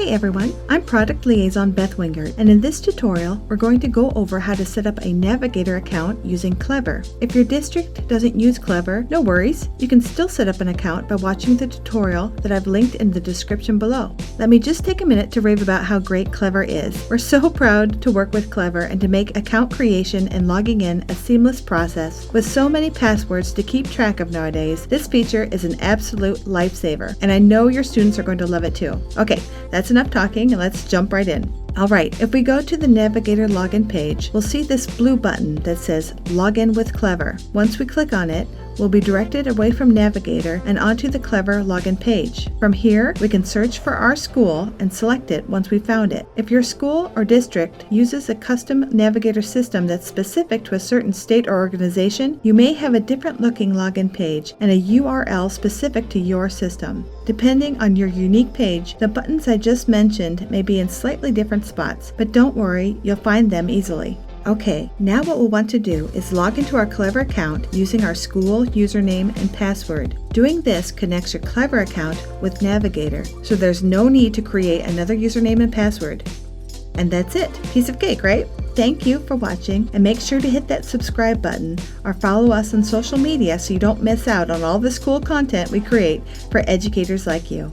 Hey everyone, I'm Product Liaison Beth Wingert, and in this tutorial, we're going to go over how to set up a Navigator account using Clever. If your district doesn't use Clever, no worries. You can still set up an account by watching the tutorial that I've linked in the description below. Let me just take a minute to rave about how great Clever is. We're so proud to work with Clever and to make account creation and logging in a seamless process. With so many passwords to keep track of nowadays, this feature is an absolute lifesaver, and I know your students are going to love it too. Okay, that's enough talking and let's jump right in. Alright, if we go to the Navigator login page, we'll see this blue button that says Login with Clever. Once we click on it, we'll be directed away from Navigator and onto the Clever login page. From here, we can search for our school and select it once we've found it. If your school or district uses a custom Navigator system that's specific to a certain state or organization, you may have a different looking login page and a URL specific to your system. Depending on your unique page, the buttons I just mentioned may be in slightly different spots, but don't worry, you'll find them easily. Okay, now what we'll want to do is log into our Clever account using our school username and password. Doing this connects your Clever account with Navigator, so there's no need to create another username and password. And that's it. Piece of cake, right? Thank you for watching, and make sure to hit that subscribe button or follow us on social media so you don't miss out on all this cool content we create for educators like you.